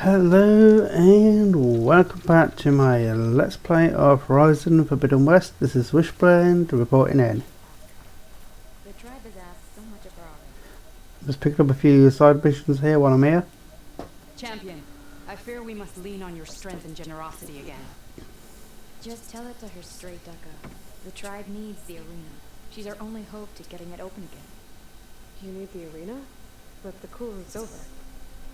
Hello and welcome back to my Let's Play of Horizon Forbidden West. This is Wishblend reporting in. The tribe has asked so much of our honor. Just picking up a few side missions here while I'm here. Champion, I fear we must lean on your strength and generosity again. Just tell it to her straight, Ducka. The tribe needs the arena. She's our only hope to getting it open again. You need the arena? But the cool roof's over.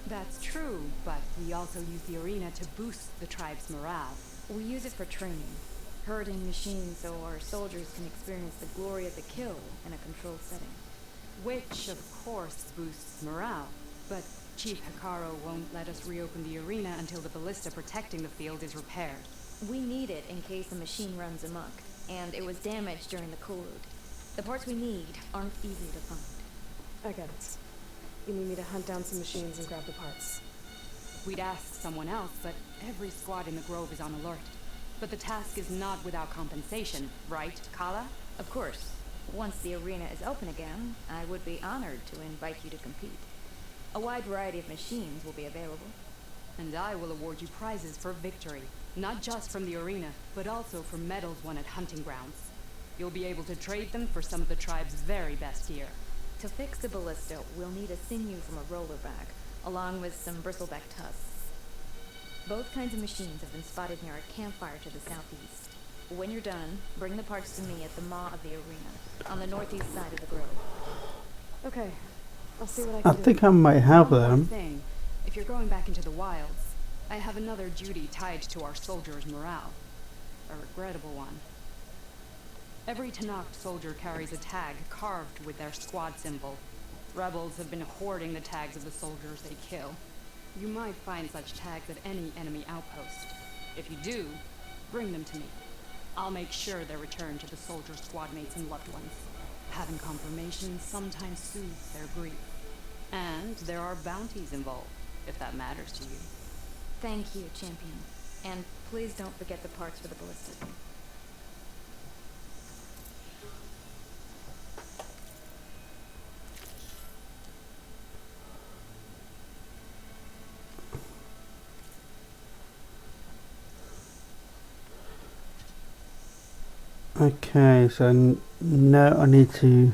That's true, but we also use the arena to boost the tribe's morale. We use it for training. Herding machines so our soldiers can experience the glory of the kill in a controlled setting. Which, of course, boosts morale. But Chief Hikaru won't let us reopen the arena until the ballista protecting the field is repaired. We need it in case the machine runs amok, and it was damaged during the cool route. The parts we need aren't easy to find. I get it. You need me to hunt down some machines and grab the parts. We'd ask someone else, but every squad in the Grove is on alert. But the task is not without compensation, right, Kala? Of course. Once the arena is open again, I would be honored to invite you to compete. A wide variety of machines will be available. And I will award you prizes for victory, not just from the arena, but also for medals won at hunting grounds. You'll be able to trade them for some of the tribe's very best gear. To fix the ballista, we'll need a sinew from a rollerback, along with some bristleback tusks. Both kinds of machines have been spotted near a campfire to the southeast. When you're done, bring the parts to me at the maw of the arena, on the northeast side of the grove. Okay, I'll see what I can I do. think I might have One more them. thing. If you're going back into the wilds, I have another duty tied to our soldiers' morale. A regrettable one. Every Tenakth soldier carries a tag carved with their squad symbol. Rebels have been hoarding the tags of the soldiers they kill. You might find such tags at any enemy outpost. If you do, bring them to me. I'll make sure they're returned to the soldier squad mates and loved ones. Having confirmation sometimes soothes their grief. And there are bounties involved, if that matters to you. Thank you, champion. And please don't forget the parts for the ballista. Okay, so now I need to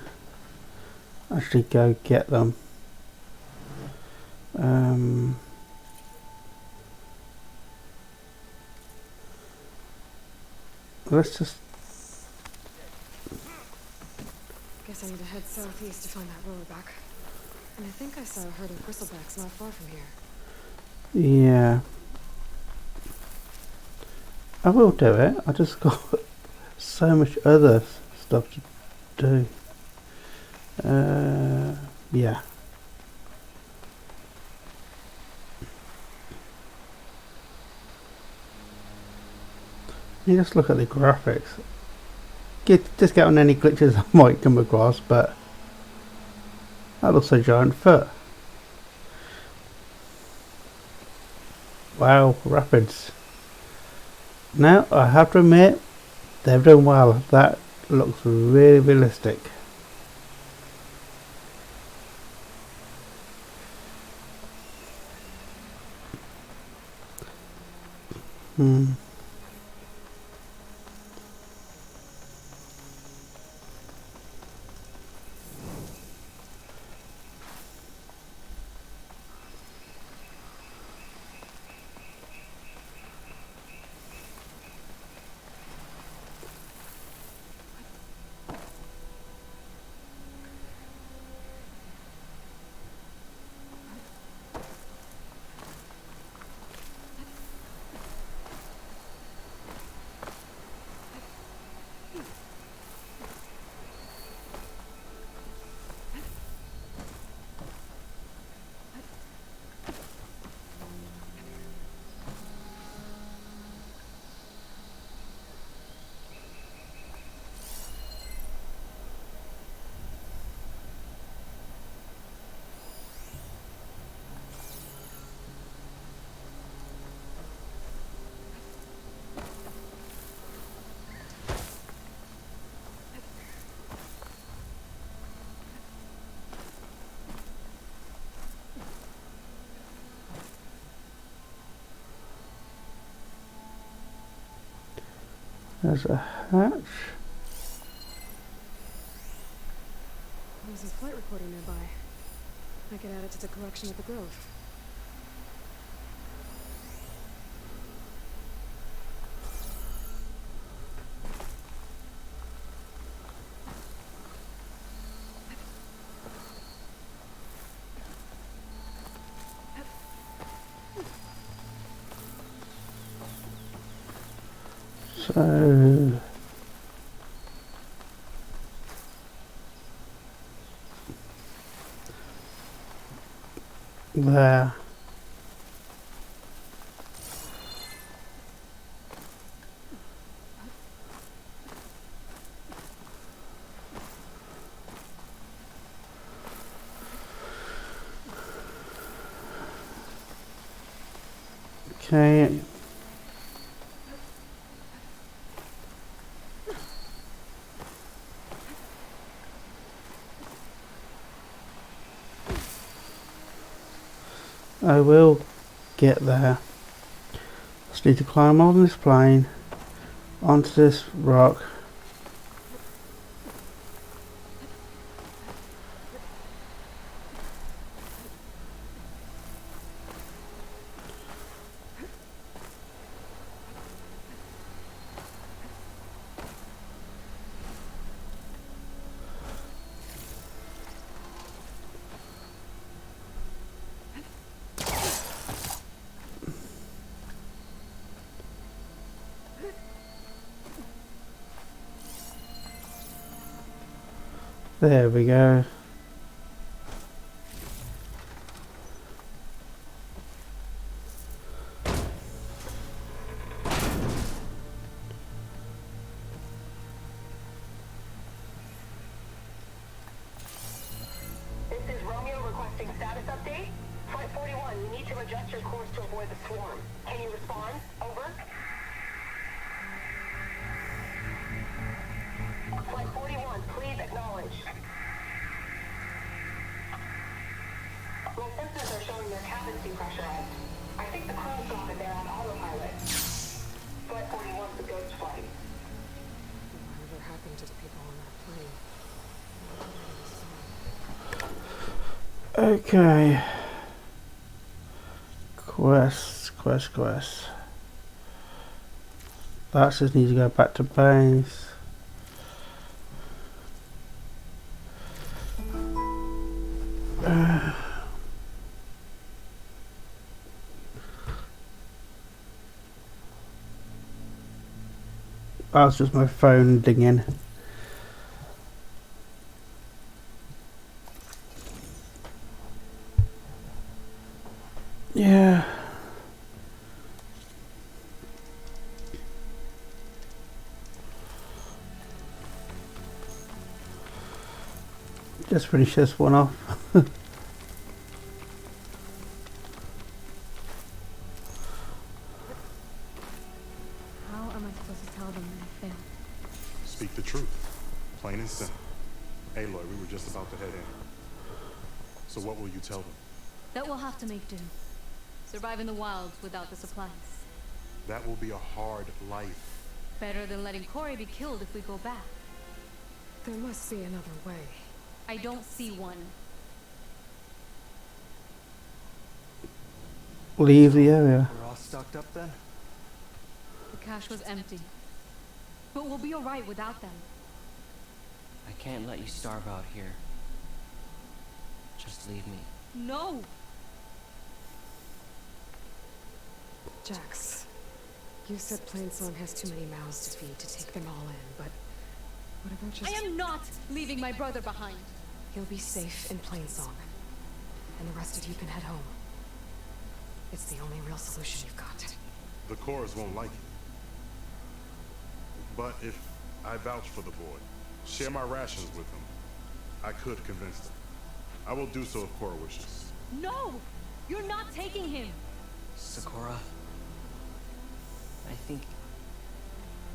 actually go get them. Let's just... Guess I need to head southeast to find that rollerback. And I think I saw a herd of bristlebacks not far from here. Yeah. I will do it. I just got so much other stuff to do. Yeah. You just look at the graphics. Just get on any glitches I might come across, but that looks a giant foot. Wow, rapids. Now I have to admit, they've done well. That looks really realistic. There's a hatch. There's a flight recorder nearby. I could add it to the collection at the Grove. So there. Okay. I will get there. Just need to climb on this plane onto this rock. There we go. This is Romeo requesting status update. Flight 41, you need to adjust your course to avoid the swarm. Can you respond? Over. Flight 41, please acknowledge. Well, sensors are showing their cabin sea pressurized. I think the crew's got it there on autopilot. Flight 41's a ghost flight. Whatever happened to the people on that plane? Okay. Quest. That just needs to go back to base. That was just my phone dinging. Yeah. Just finish this one off. How am I supposed to tell them that I failed? Speak the truth. Plain and simple. Aloy, we were just about to head in. So what will you tell them? That we'll have to make do. Survive in the wilds without the supplies. That will be a hard life. Better than letting Corey be killed if we go back. There must be another way. I don't see one. Leave the area. We're all stocked up then? The cache was empty. But we'll be alright without them. I can't let you starve out here. Just leave me. No! Jax, you said Plainsong has too many mouths to feed to take them all in, but what about just... I am not leaving my brother behind. He'll be safe in Plainsong, and the rest of you can head home. It's the only real solution you've got. The Chorus won't like it. But if I vouch for the boy, share my rations with him, I could convince them. I will do so if Cora wishes. No! You're not taking him! Sakura, I think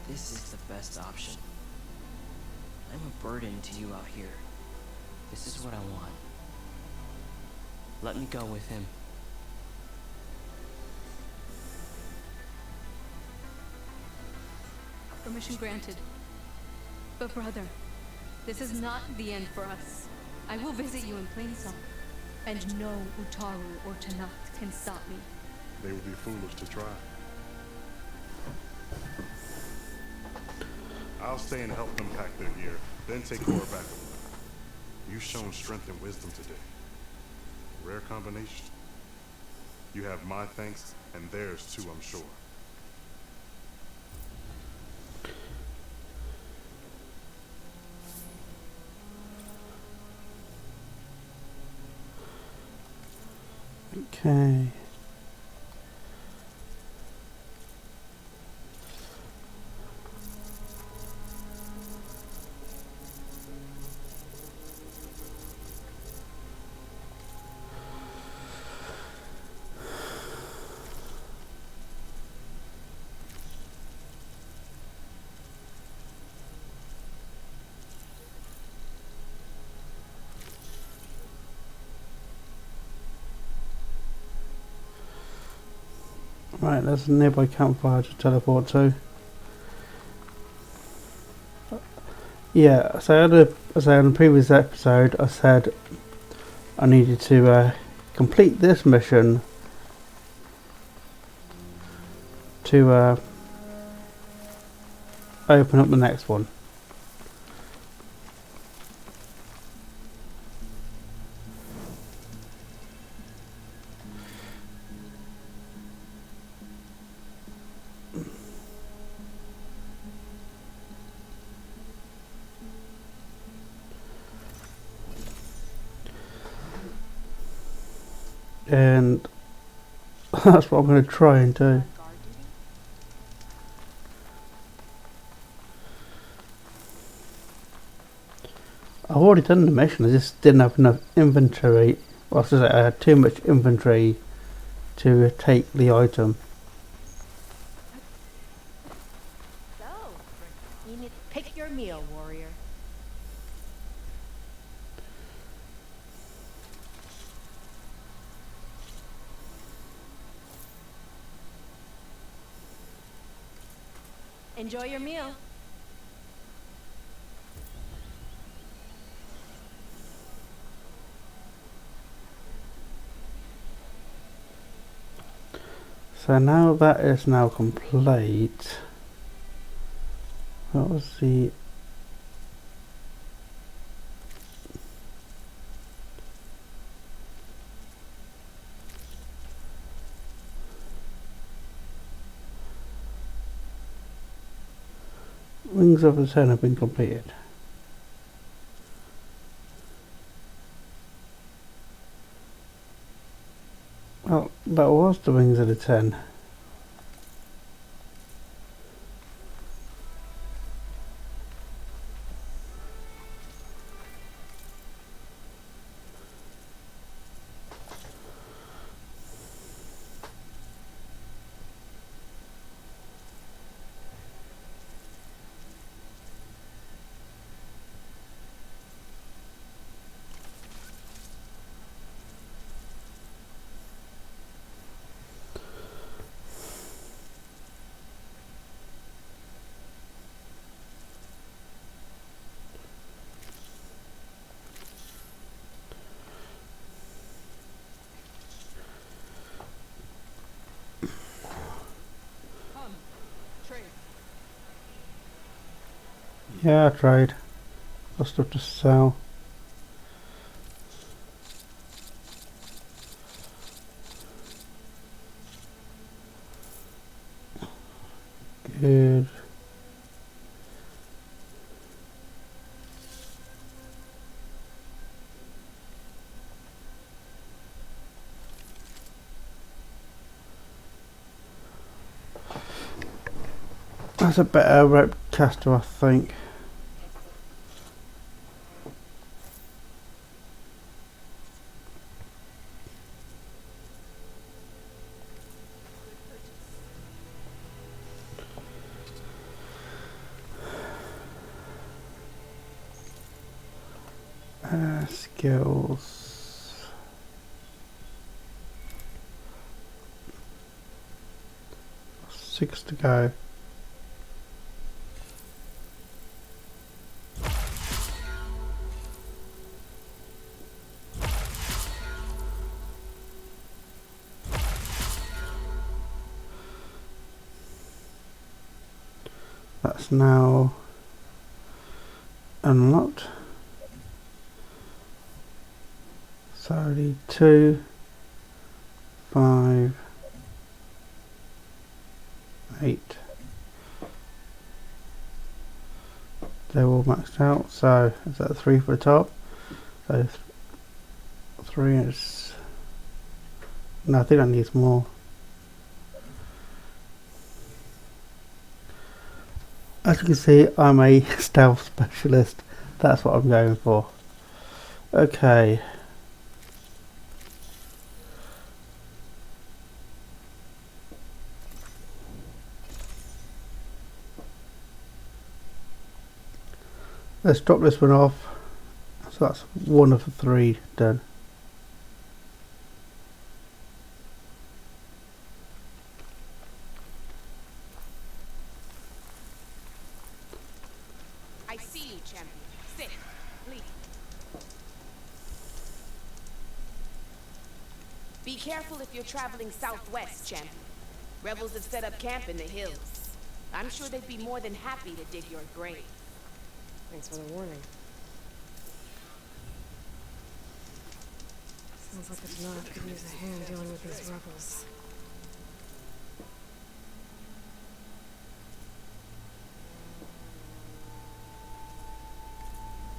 this is the best option. I'm a burden to you out here. This is what I want. Let me go with him. From a Mission granted. But brother, this is not the end for us. I will visit you in Plainsong. And no Utaru or Tanakh can stop me. They would be foolish to try. I'll stay and help them pack their gear, then take Cora back with them. You've shown strength and wisdom today. Rare combination. You have my thanks, and theirs too, I'm sure. Okay. Right, there's a nearby campfire to teleport to. Yeah, so on the previous episode I said I needed to complete this mission to open up the next one. And that's what I'm going to try and do. I've already done the mission, I just didn't have enough inventory. Well, I had too much inventory to take the item. So, you need to pick your meal, warrior. Enjoy your meal. So now that is now complete. What was the... Wings of the Sun have been completed. Well, that was the Wings of the 10. Yeah, I tried. Got stuff to sell. Good. That's a better rope caster, I think. Skills. Six to go. That's now unlocked. So I need 2, 5, 8. They're all maxed out. So is that 3 for the top? So 3 is. No, I think I need more. As you can see, I'm a stealth specialist. That's what I'm going for. Okay. Let's drop this one off. So that's 1 of the 3 done. I see you, champion. Sit. Please. Be careful if you're traveling southwest, champion. Rebels have set up camp in the hills. I'm sure they'd be more than happy to dig your grave. Thanks for the warning. Sounds like the Knot could use a hand dealing with these rebels.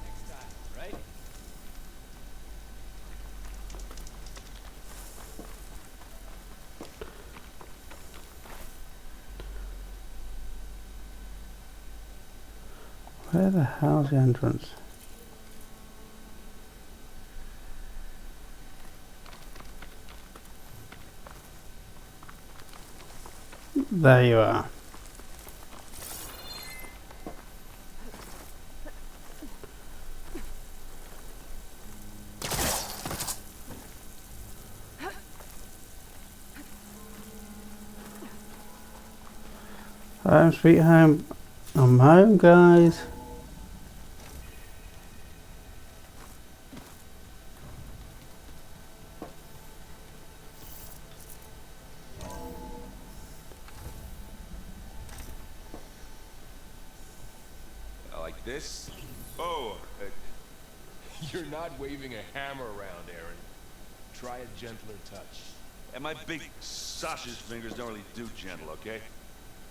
Next time, right? Where the hell's the entrance? There you are. Home sweet home. I'm home, guys. Like this? Oh, you're not waving a hammer around, Aaron. Try a gentler touch. And my big sausage fingers don't really do gentle, okay?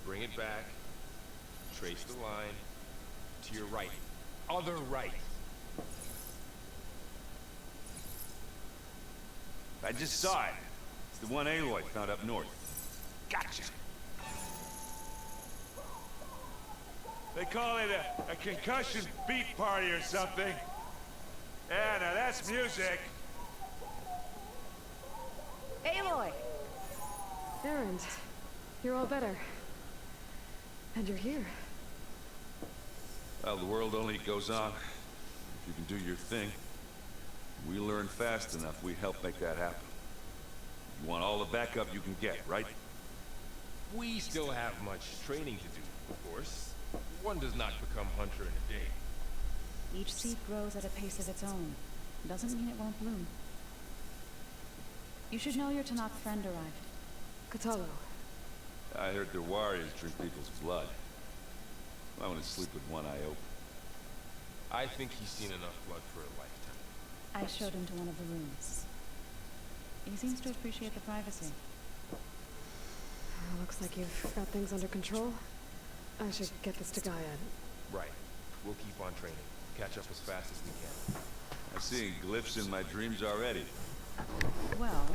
Bring it back. Trace the line. To your right. Other right. I just saw it. It's the one Aloy found up north. Gotcha. They call it a concussion beat party or something. Yeah, now that's music. Aloy! Aaron, you're all better. And you're here. Well, the world only goes on if you can do your thing. We learn fast enough, we help make that happen. You want all the backup you can get, right? We still have much training to do, of course. One does not become hunter in a day. Each seed grows at a pace of its own. Doesn't mean it won't bloom. You should know your Tanakh friend arrived. Katalo. I heard their warriors drink people's blood. I want to sleep with one eye open. I think he's seen enough blood for a lifetime. I showed him to one of the rooms. He seems to appreciate the privacy. Looks like you've got things under control. I should get this to Gaia. Right. We'll keep on training. Catch up as fast as we can. I'm seeing glyphs in my dreams already. Well,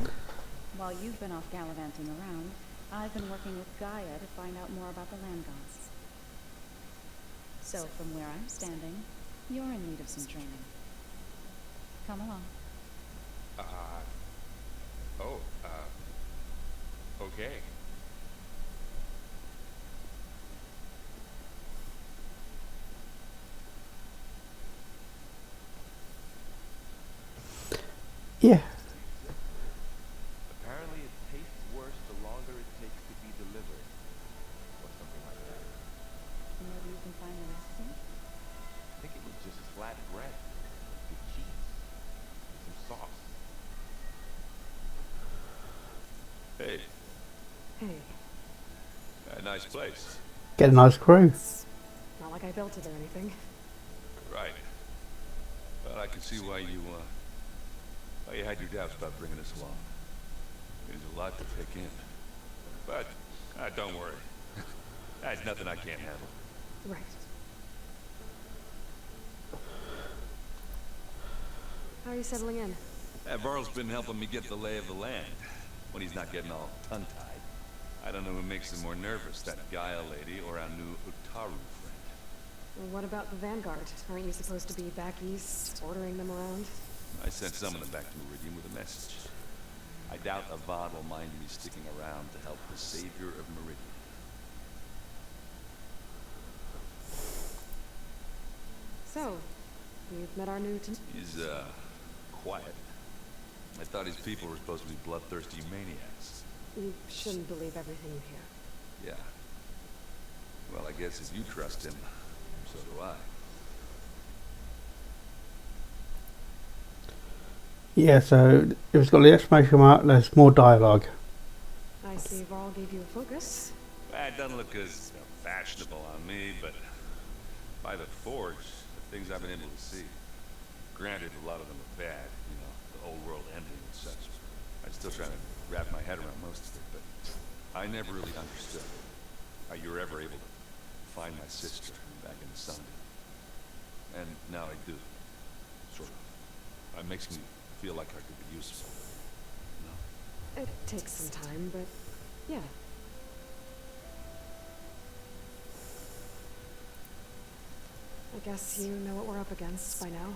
while you've been off gallivanting around, I've been working with Gaia to find out more about the land gods. So from where I'm standing, you're in need of some training. Come along. Okay. Yeah. Apparently it tastes worse the longer it takes to be delivered. Or something like that. Maybe you can find the recipe? I think it was just flat bread with cheese and some sauce. Hey, Hey. a nice place. Get a nice crew. like I built it or anything. Right. But I can see why you had your doubts about bringing us along. There's a lot to take in. But, don't worry. That's nothing I can't handle. Right. How are you settling in? Varl's been helping me get the lay of the land, when he's not getting all tongue-tied. I don't know who makes him more nervous, that Gaia lady or our new Utaru friend. Well, what about the Vanguard? Aren't you supposed to be back east, ordering them around? I sent some of them back to Meridian with a message. I doubt Avad will mind me sticking around to help the savior of Meridian. So, you've met our new... He's, quiet. I thought his people were supposed to be bloodthirsty maniacs. You shouldn't believe everything you hear. Yeah. Well, I guess if you trust him, so do I. Yeah, so if it's got the exclamation mark, there's more dialogue. I see Varl gave you a focus. It doesn't look as fashionable on me, but by the Forge, the things I've been able to see. Granted, a lot of them are bad, you know, the whole world ending and such. I'm still trying to wrap my head around most of it, but I never really understood how you were ever able to find my sister back in the sun. And now I do, sort of. It makes me feel like I could be useful. No? It takes some time, but yeah. I guess you know what we're up against by now.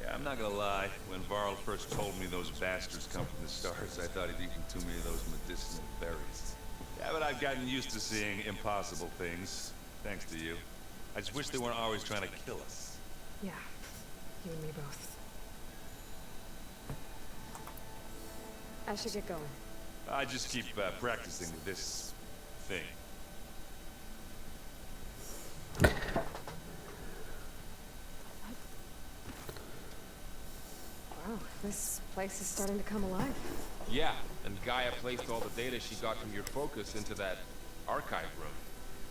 Yeah, I'm not gonna lie. When Varl first told me those bastards come from the stars, I thought he'd eaten too many of those medicinal berries. Yeah, but I've gotten used to seeing impossible things, thanks to you. I just wish they weren't always trying to kill us. Yeah, you and me both. I should get going. I just keep practicing with this thing. Wow, this place is starting to come alive. Yeah, and Gaia placed all the data she got from your focus into that archive room.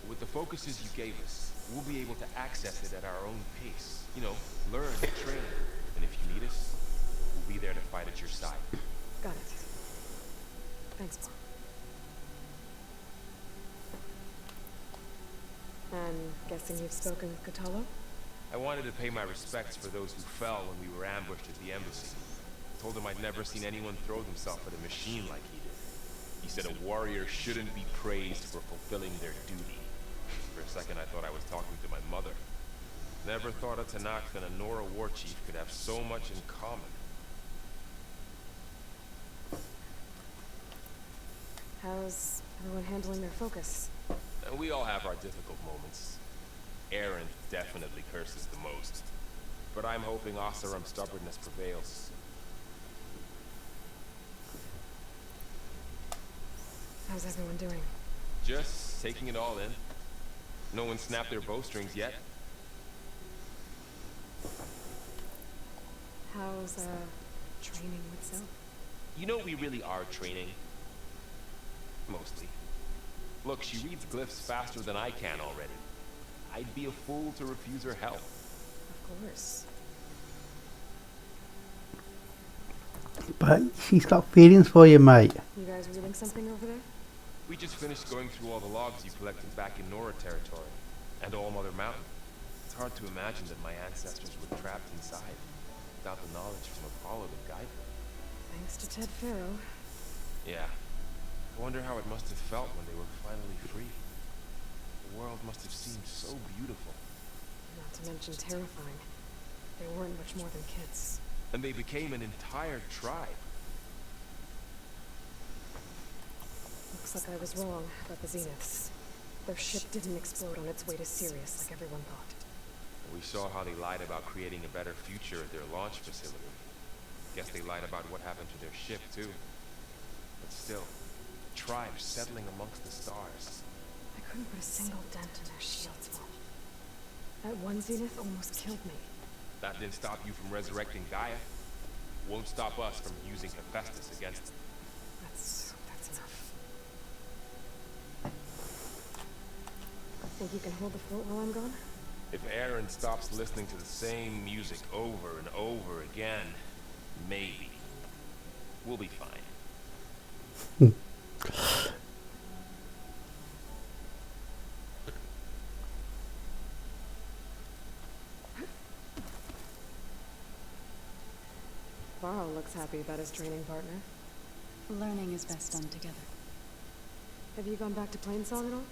With the focuses you gave us, we'll be able to access it at our own pace. You know, learn, train. And if you need us, we'll be there to fight at your side. Got it. Thanks, Mom. And guessing you've spoken with Kotallo? I wanted to pay my respects for those who fell when we were ambushed at the embassy. I told him I'd never seen anyone throw themselves at a machine like he did. He said a warrior shouldn't be praised for fulfilling their duty. For a second I thought I was talking to my mother. Never thought a Tanakh and a Nora war chief could have so much in common. How's everyone handling their focus? And we all have our difficult moments. Aaron definitely curses the most. But I'm hoping Oseram's stubbornness prevails. How's everyone doing? Just taking it all in. No one snapped their bowstrings yet. How's, training with Zoe? You know we really are training. Mostly. Look, she reads glyphs faster than I can already. I'd be a fool to refuse her help. Of course. But she's got feelings for you, mate. You guys reading something over there? We just finished going through all the logs you collected back in Nora territory, and All Mother Mountain. It's hard to imagine that my ancestors were trapped inside, without the knowledge from Apollo to guide them. Thanks to Ted Farrow. Yeah. I wonder how it must have felt when they were finally free. The world must have seemed so beautiful. Not to mention terrifying. They weren't much more than kids. And they became an entire tribe. Looks like I was wrong about the Zeniths. Their ship didn't explode on its way to Sirius like everyone thought. We saw how they lied about creating a better future at their launch facility. Guess they lied about what happened to their ship, too. But still, the tribe settling amongst the stars. I couldn't put a single dent in their shields, Mom. That one Zenith almost killed me. That didn't stop you from resurrecting Gaia. Won't stop us from using Hephaestus against them. That's enough. Think you can hold the fort while I'm gone? If Aaron stops listening to the same music over and over again, maybe we'll be fine. Varl looks happy about his training partner. Learning is best done together. Have you gone back to Plainsong at all?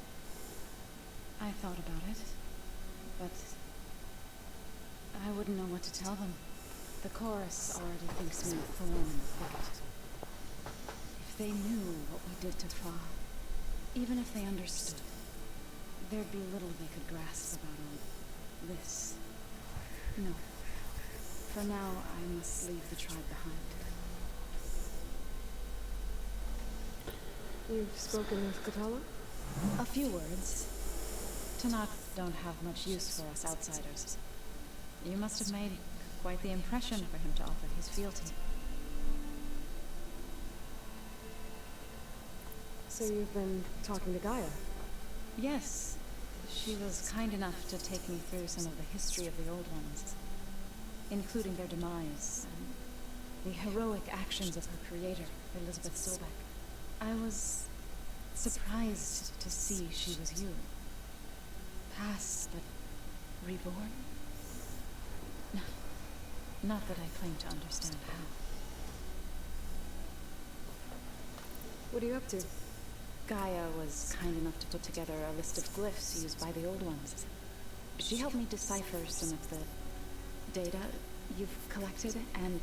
I thought about it, but I wouldn't know what to tell them. The chorus already thinks me a thorn in the thicket. If they knew what we did to Fa, even if they understood, there'd be little they could grasp about all this. No. For now, I must leave the tribe behind. You've spoken with Katala? A few words. Tanakh don't have much use for us outsiders. You must have made quite the impression for him to offer his fealty. So you've been talking to Gaia? Yes. She was kind enough to take me through some of the history of the Old Ones, including their demise and the heroic actions of her creator, Elizabeth Sobek. I was surprised to see she was you. Past, but reborn? No. Not that I claim to understand how. What are you up to? Gaia was kind enough to put together a list of glyphs used by the Old Ones. She helped me decipher some of the data you've collected and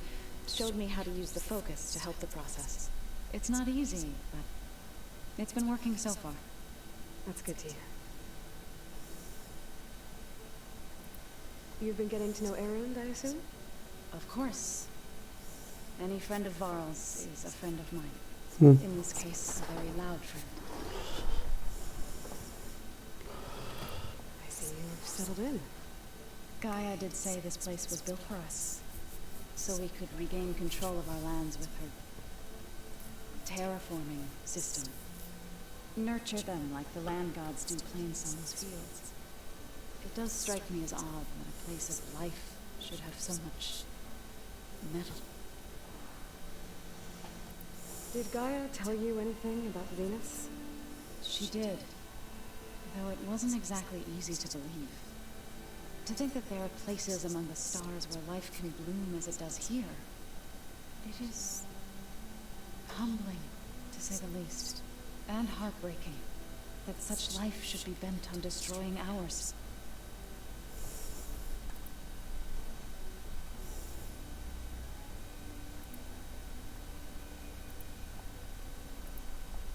showed me how to use the focus to help the process. It's not easy, but it's been working so far. That's good to hear. You've been getting to know Erend, I assume? Of course. Any friend of Varl's is a friend of mine. In this case, a very loud friend. I see you've settled in. Gaia did say this place was built for us, so we could regain control of our lands with her terraforming system. Nurture them like the land gods do Plainsong's fields. It does strike me as odd that a place of life should have so much metal. Did Gaia tell you anything about Venus? She did, though it wasn't exactly easy to believe. To think that there are places among the stars where life can bloom as it does here, it is humbling, to say the least, and heartbreaking that such life should be bent on destroying ours.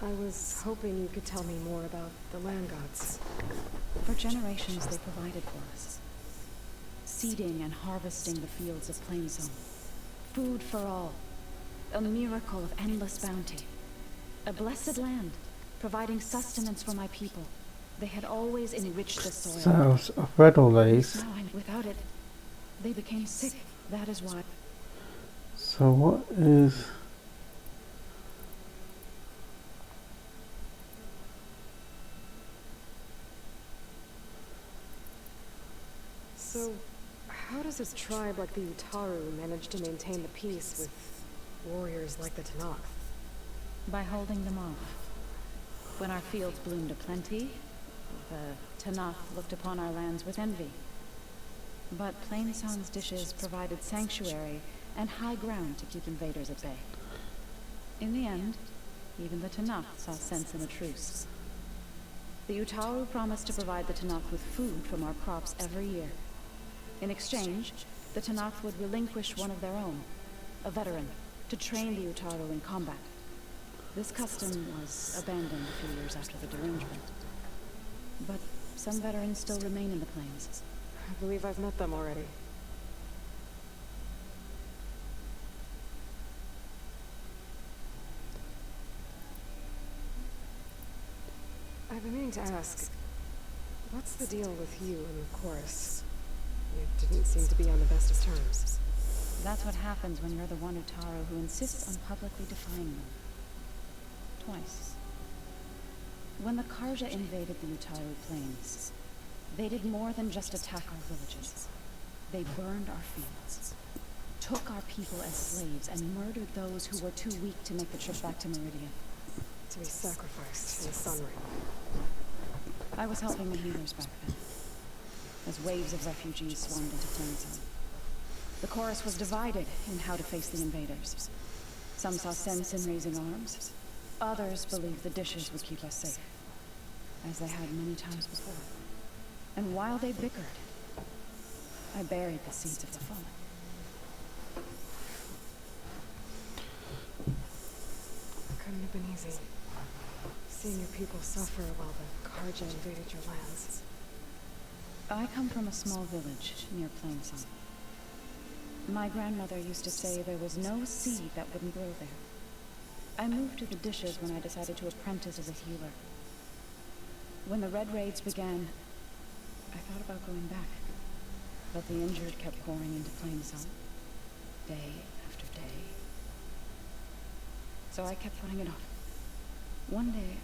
I was hoping you could tell me more about the land gods. For generations they provided for us. Seeding and harvesting the fields of Plainsong. Food for all. A miracle of endless bounty. A blessed land, providing sustenance for my people. They had always enriched the soil. So, I've read all these. Now, without it, they became sick. That is why. So what is... So, how does a tribe like the Utaru manage to maintain the peace with warriors like the Tanakh? By holding them off. When our fields bloomed aplenty, the Tanakh looked upon our lands with envy. But Plainsong's dishes provided sanctuary and high ground to keep invaders at bay. In the end, even the Tanakh saw sense in a truce. The Utaru promised to provide the Tanakh with food from our crops every year. In exchange, the Tanakh would relinquish one of their own, a veteran, to train the Utaru in combat. This custom was abandoned a few years after the derangement. But some veterans still remain in the plains. I believe I've met them already. I've been meaning to ask, what's the deal with you and the chorus? You didn't seem to be on the best of terms. That's what happens when you're the one Utaru who insists on publicly defying them. Twice. When the Karja invaded the Utaru plains, They did more than just attack our villages. They burned our fields, took our people as slaves, and murdered those who were too weak to make the trip back to Meridian. To be sacrificed in the sun ring. I was helping the healers back then, as waves of refugees swarmed into Plainzone. The chorus was divided in how to face the invaders. Some saw sense in raising arms. Others believed the dishes would keep us safe, as they had many times before. And while they bickered, I buried the seeds of the fallen. Couldn't have been easy. Seeing your people suffer while the Karja invaded your lands. I come from a small village near Plainzone. My grandmother used to say there was no seed that wouldn't grow there. I moved to the dishes when I decided to apprentice as a healer. When the Red Raids began, I thought about going back. But the injured kept pouring into Plainzone, day after day. So I kept putting it off. One day,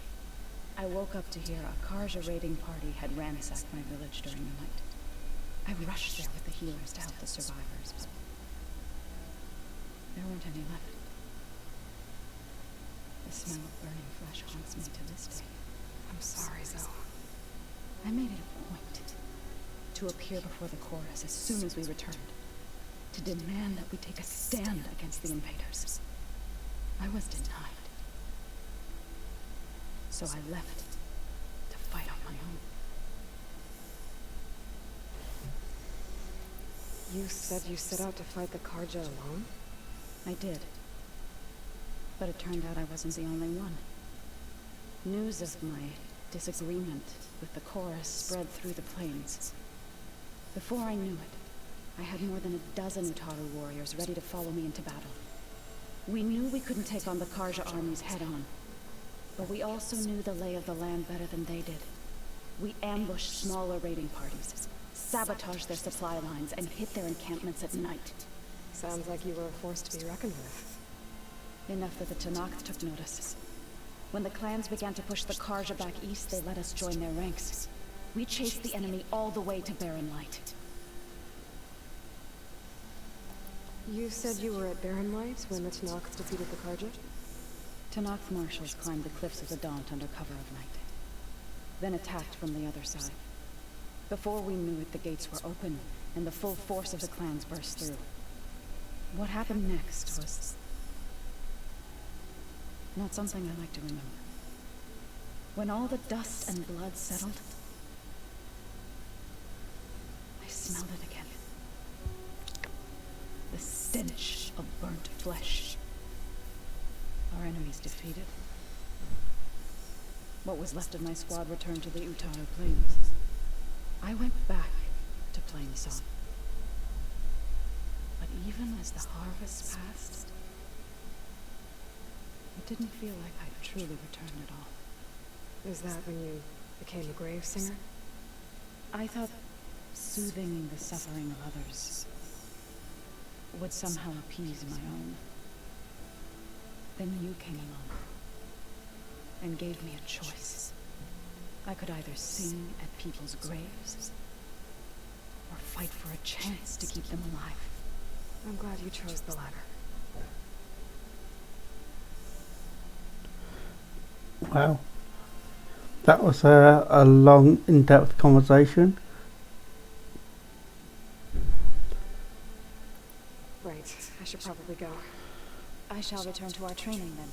I woke up to hear a Karja raiding party had ransacked my village during the night. I rushed there with the healers to help the survivors. There weren't any left. The smell of burning flesh haunts me to this day. I'm sorry, Zoe. I made it a point to appear before the chorus as soon as we returned, to demand that we take a stand against the invaders. I was denied. So I left to fight on my own. You said you set out to fight the Karja alone? I did. But it turned out I wasn't the only one. News of my disagreement with the chorus spread through the plains. Before I knew it, I had more than a dozen Utaru warriors ready to follow me into battle. We knew we couldn't take on the Karja armies head-on, but we also knew the lay of the land better than they did. We ambushed smaller raiding parties, sabotaged their supply lines, and hit their encampments at night. Sounds like you were a force to be reckoned with. Enough that the Tanakh took notice. When the clans began to push the Karja back east, they let us join their ranks. We chased the enemy all the way to Barren Light. You said you were at Barren Light when the Tanakh defeated the Karja? Tanakh marshals climbed the cliffs of the Daunt under cover of night, then attacked from the other side. Before we knew it, the gates were open, and the full force of the clans burst through. What happened next was not something I like to remember. When all the dust and blood settled, I smelled it again. The stench of burnt flesh. Our enemies defeated. What was left of my squad returned to the Utaru Plains. I went back to Plainzone. But even as the harvest passed, it didn't feel like I'd truly returned at all. Is that when you became a grave singer? I thought soothing the suffering of others would somehow appease my own. Then you came along and gave me a choice. I could either sing at people's graves or fight for a chance to keep them alive. I'm glad you chose the latter. Wow. That was a long, in-depth conversation. Right. I should probably go. I shall return to our training then.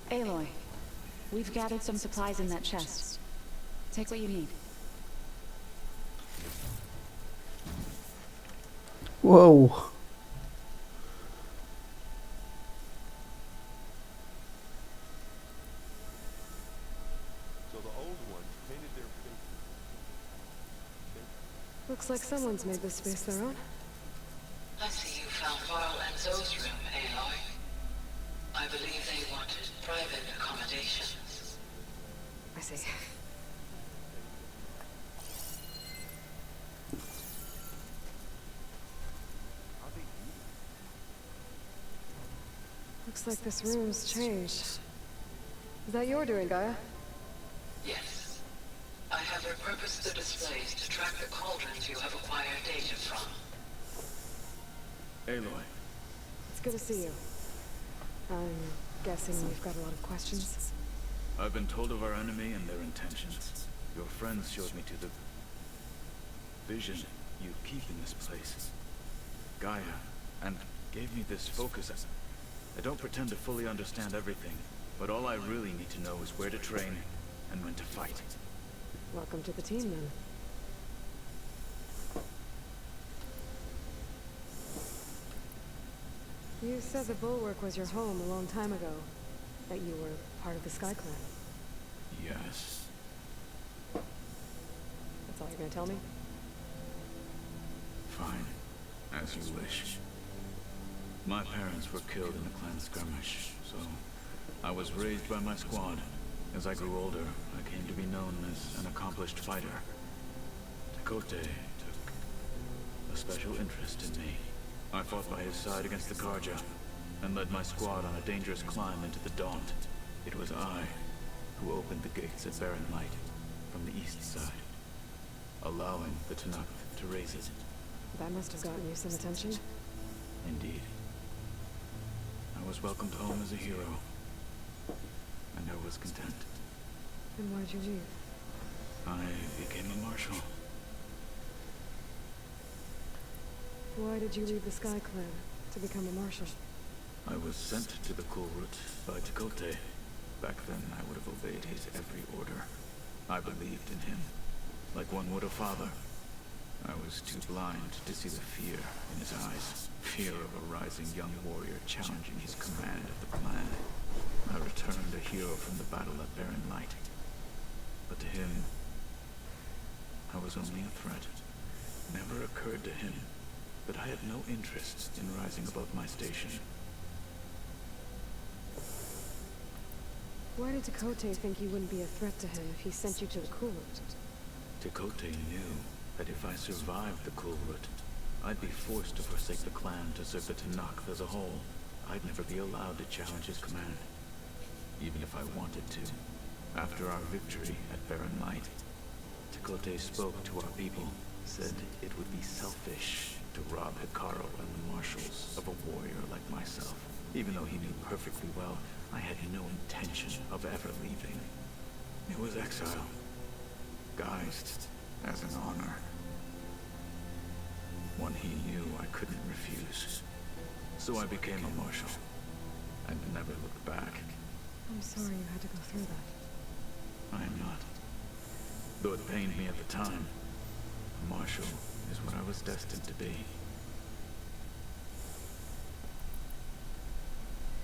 Aloy, we've gathered some supplies in that chest. Take what you need. Whoa. So the old ones painted their faces. Looks like someone's made this space their own. I see you found Varl and Zoe's room, Aloy. I believe they wanted private accommodations. I see. Looks like this room's changed. Is that your doing, Gaia? Yes. I have repurposed the displays to track the cauldrons you have acquired data from. Aloy. It's good to see you. I'm guessing you've got a lot of questions? I've been told of our enemy and their intentions. Your friends showed me to the vision you keep in this place, Gaia, and gave me this focus. I don't pretend to fully understand everything, but all I really need to know is where to train and when to fight. Welcome to the team, then. You said the Bulwark was your home a long time ago. That you were part of the Sky Clan. Yes. That's all you're gonna tell me? Fine. As you wish. My parents were killed in a clan skirmish, so I was raised by my squad. As I grew older, I came to be known as an accomplished fighter. Tekote took a special interest in me. I fought by his side against the Karja, and led my squad on a dangerous climb into the Daunt. It was I who opened the gates at Barren Light from the east side, allowing the Tanakh to raise it. That must have gotten you some attention. Indeed. I was welcomed home as a hero, and I was content. Then why'd you leave? I became a marshal. Why did you leave the Sky Clan to become a marshal? I was sent to the Kulrut by Tekote. Back then, I would have obeyed his every order. I believed in him, like one would a father. I was too blind to see the fear in his eyes. Fear of a rising young warrior challenging his command of the clan. I returned a hero from the battle at Barren Light. But to him, I was only a threat. Never occurred to him that I had no interest in rising above my station. Why did Tekote think you wouldn't be a threat to him if he sent you to the Kulrut? Tekote knew that if I survived the Kulrut, I'd be forced to forsake the clan to serve the Tanakh as a whole. I'd never be allowed to challenge his command, even if I wanted to. After our victory at Barren Light, Tekote spoke to our people, said it would be selfish to rob Hikaru and the marshals of a warrior like myself, even though he knew perfectly well I had no intention of ever leaving. It was exile, guised as an honor. One he knew I couldn't refuse. So I became a marshal, and never looked back. I'm sorry you had to go through that. I am not. Though it pained me at the time, a marshal is what I was destined to be.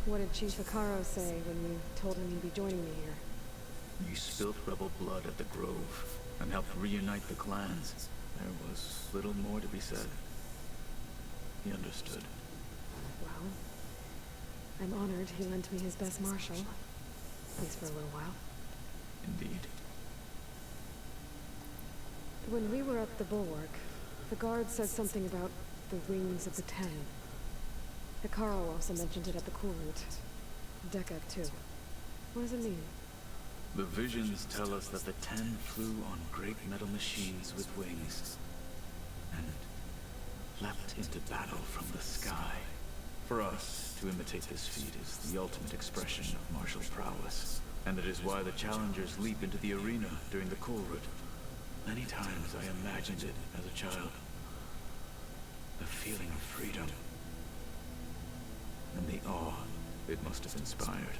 What did Chief Hikaru say when you told him you'd be joining me here? You spilled rebel blood at the Grove, and helped reunite the clans. There was little more to be said. He understood. Well, I'm honored he lent me his best marshal, at least for a little while. Indeed. When we were at the Bulwark, the guard said something about the Wings of the Ten. Hikaru also mentioned it at the Kulrut. Decca, too. What does it mean? The visions tell us that the Ten flew on great metal machines with wings, and leapt into battle from the sky. For us, to imitate this feat is the ultimate expression of martial prowess, and it is why the challengers leap into the arena during the Kulrut. Many times I imagined it as a child. The feeling of freedom, and the awe it must have inspired.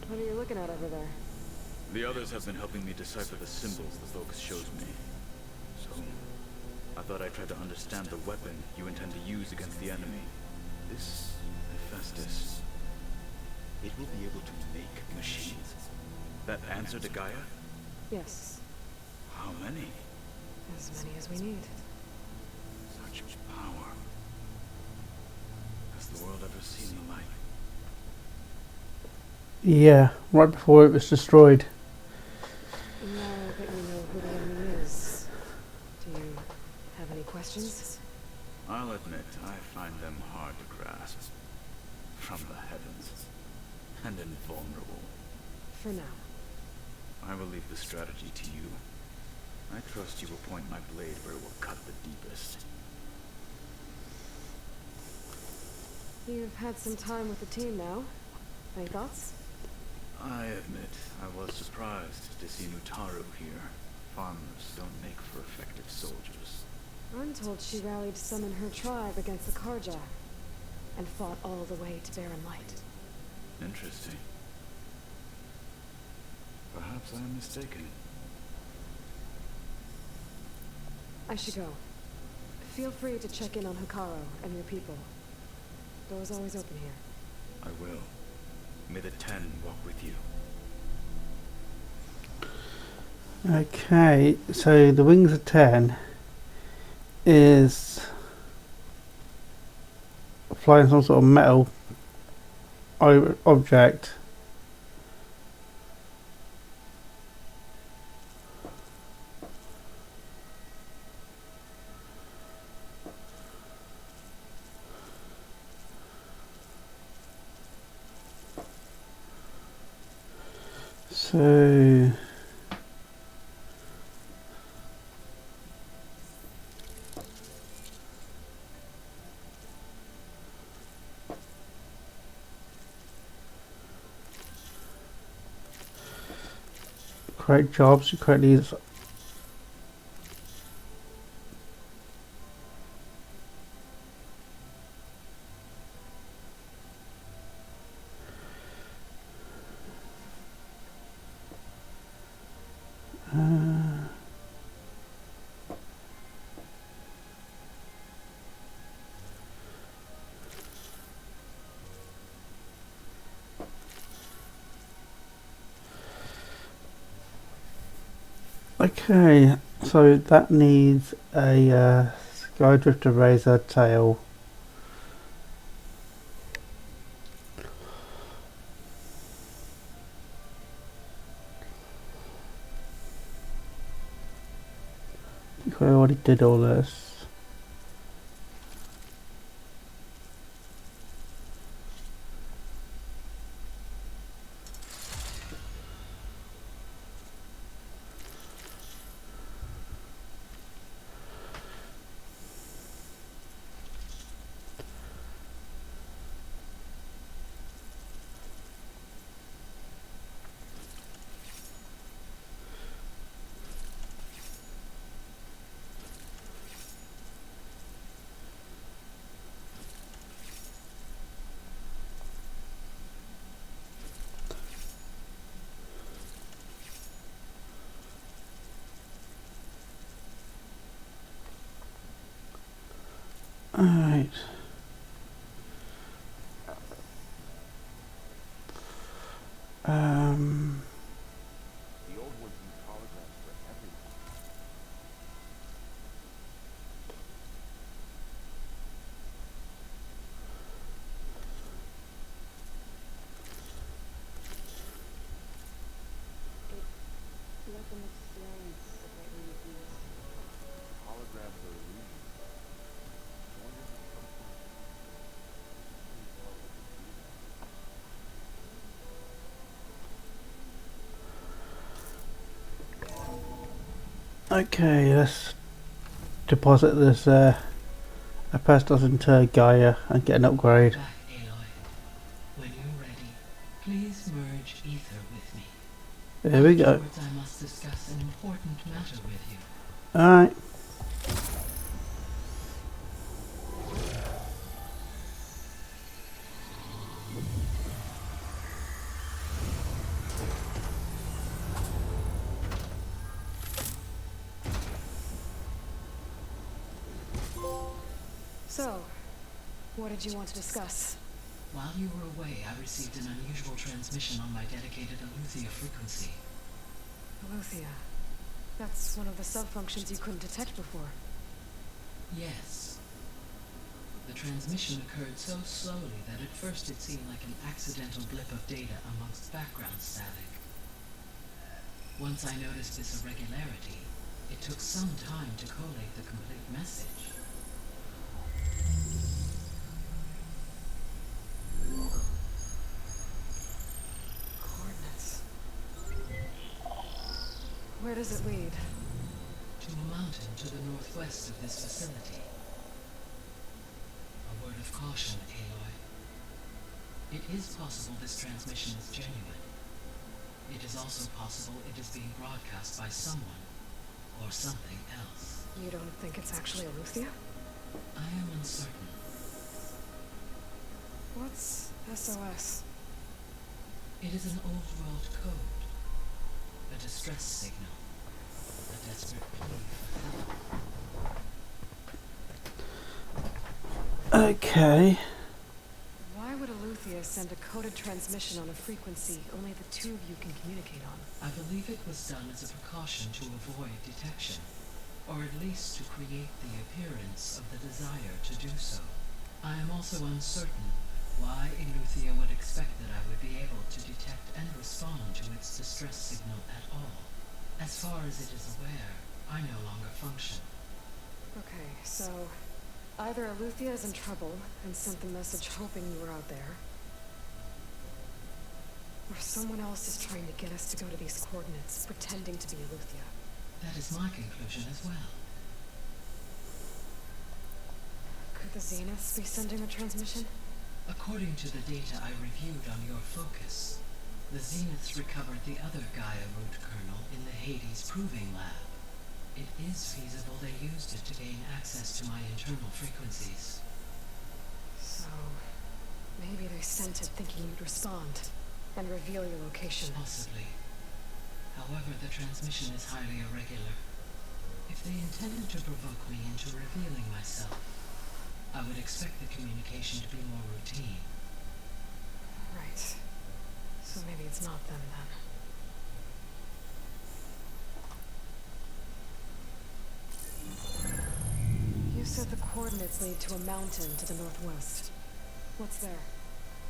What are you looking at over there? The others have been helping me decipher the symbols the focus shows me. So, I thought I'd try to understand the weapon you intend to use against the enemy. This Hephaestus, it will be able to make machines that answer to Gaia? Yes. How many? As many as we need. Such power. Has the world ever seen the like? Yeah, right before it was destroyed. Now that you know who the enemy is, do you have any questions? I'll admit I find them hard to grasp. From the heavens. And invulnerable. For now. I will leave the strategy to you. I trust you will point my blade where it will cut the deepest. You've had some time with the team now. Any thoughts? I admit I was surprised to see Nutaru here. Farmers don't make for effective soldiers. I'm told she rallied some in her tribe against the Karja, and fought all the way to Barren Light. Interesting. Perhaps I am mistaken. I should go. Feel free to check in on Hikaru and your people. Door's always open here. I will. May the 10 walk with you. Okay, so the Wings of 10 is flying some sort of metal object. So create jobs, you create these okay, so that needs a Skydrifter Razor tail. I think I already did all this. Alright. The old ones use holograms for everything. Let them experience the great reviews. Holograms are illusions. I wonder if it's some sort of Okay, let's deposit this Apestos into Gaia and get an upgrade. Back, Aloy. When you're ready, please merge ether with me. There we go. Afterwards, I must discuss an important matter with you. Alright. So, what did you want to discuss? While you were away, I received an unusual transmission on my dedicated Aletheia frequency. Aletheia. That's one of the sub-functions you couldn't detect before. Yes. The transmission occurred so slowly that at first it seemed like an accidental blip of data amongst background static. Once I noticed this irregularity, it took some time to collate the complete message. does it lead? To a mountain to the northwest of this facility. A word of caution, Aloy. It is possible this transmission is genuine. It is also possible it is being broadcast by someone or something else. You don't think it's actually Aletheia? I am uncertain. What's SOS? It is an old world code. A distress signal. A desperate plea for help. Okay. Why would Aletheia send a coded transmission on a frequency only the two of you can communicate on? I believe it was done as a precaution to avoid detection, or at least to create the appearance of the desire to do so. I am also uncertain why Aletheia would expect that I would be able to detect and respond to its distress signal at all. As far as it is aware, I no longer function. Okay, so either Aletheia is in trouble and sent the message hoping you were out there, or someone else is trying to get us to go to these coordinates, pretending to be Aletheia. That is my conclusion as well. Could the Zeniths be sending a transmission? According to the data I reviewed on your focus, the Zeniths recovered the other Gaia root kernel in the Hades Proving Lab. It is feasible they used it to gain access to my internal frequencies. So, maybe they sent it thinking you'd respond and reveal your location. Possibly. However, the transmission is highly irregular. If they intended to provoke me into revealing myself, I would expect the communication to be more routine. Right. So maybe it's not them then. You said the coordinates lead to a mountain to the northwest. What's there?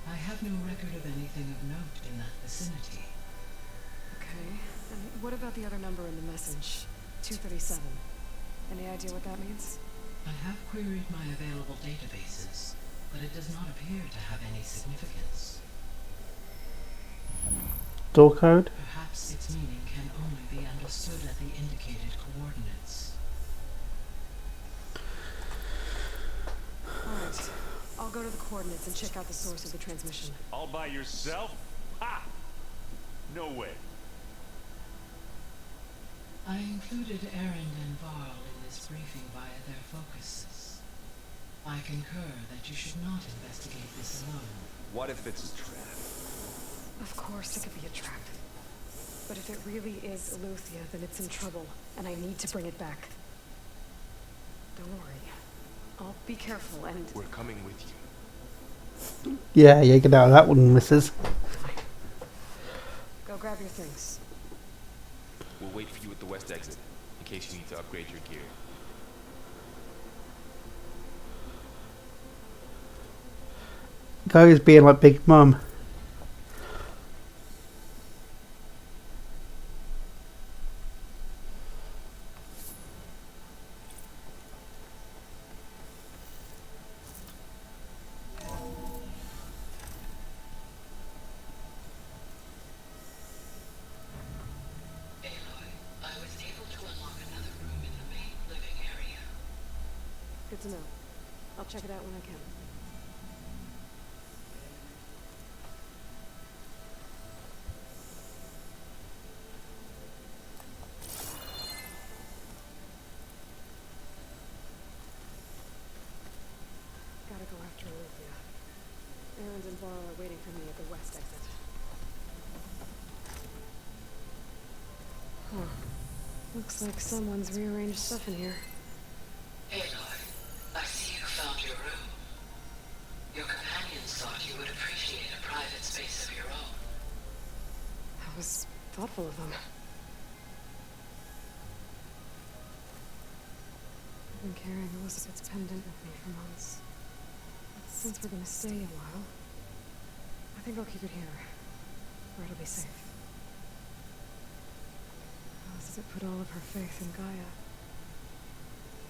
I have no record of anything of note in that vicinity. Okay. And what about the other number in the message? 237. Any idea what that means? I have queried my available databases, but it does not appear to have any significance. Door code? Perhaps its meaning can only be understood at the indicated coordinates. Alright. I'll go to the coordinates and check out the source of the transmission. All by yourself? Ha! No way. I included Erend and Varl in this briefing via their focuses. I concur that you should not investigate this alone. What if it's a trap? Of course it could be a trap. But if it really is Aletheia, then it's in trouble, and I need to bring it back. Don't worry. I'll be careful and... We're coming with you. Yeah, you get out of that one, missus. Go grab your things. We'll wait for you at the west exit, in case you need to upgrade your gear. Guy's being like Big Mum. Good to know. I'll check it out when I can. Gotta go after Aletheia. Erend and Varl are waiting for me at the west exit. Huh. Looks like someone's rearranged stuff in here. Aloy, I see you found your room. Your companions thought you would appreciate a private space of your own. That was thoughtful of them. I've been carrying Elizabeth's pendant with me for months. But since we're gonna stay a while, I think I'll keep it here, where it'll be safe. Elizabeth put all of her faith in Gaia.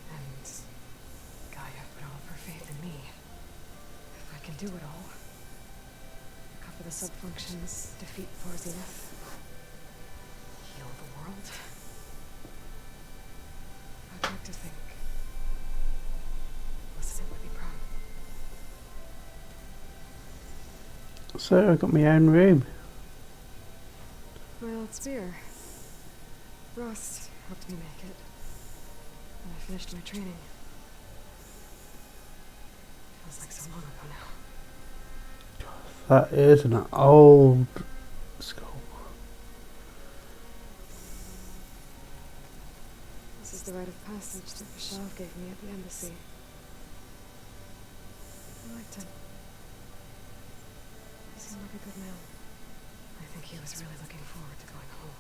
And Gaia put all of her faith in me. If I can do it all, recover the sub-functions, defeat Zenith, heal the world, So I got my own room. My old spear. Rost helped me make it. And I finished my training. Feels like so long ago now. That is an old skull. This is the rite of passage that Vishal gave me at the embassy. I liked him. He seemed like a good man. I think he was really looking forward to going home.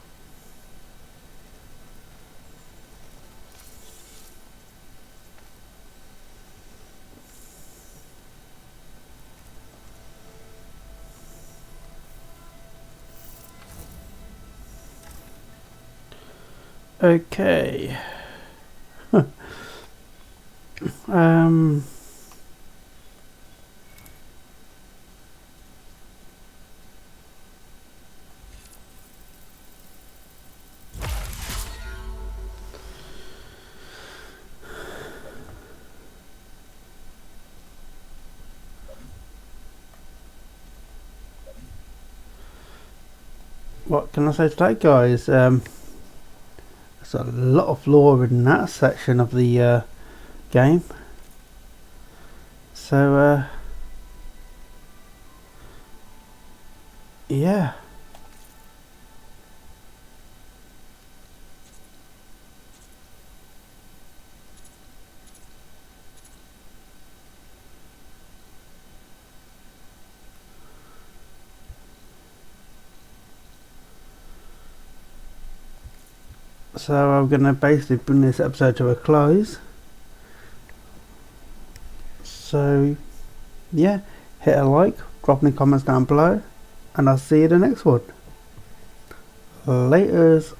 Okay. What can I say to that, guys? There's a lot of lore in that section of the game. So, yeah. So I'm going to basically bring this episode to a close. So yeah, hit a like, drop any comments down below, and I'll see you in the next one. Laters.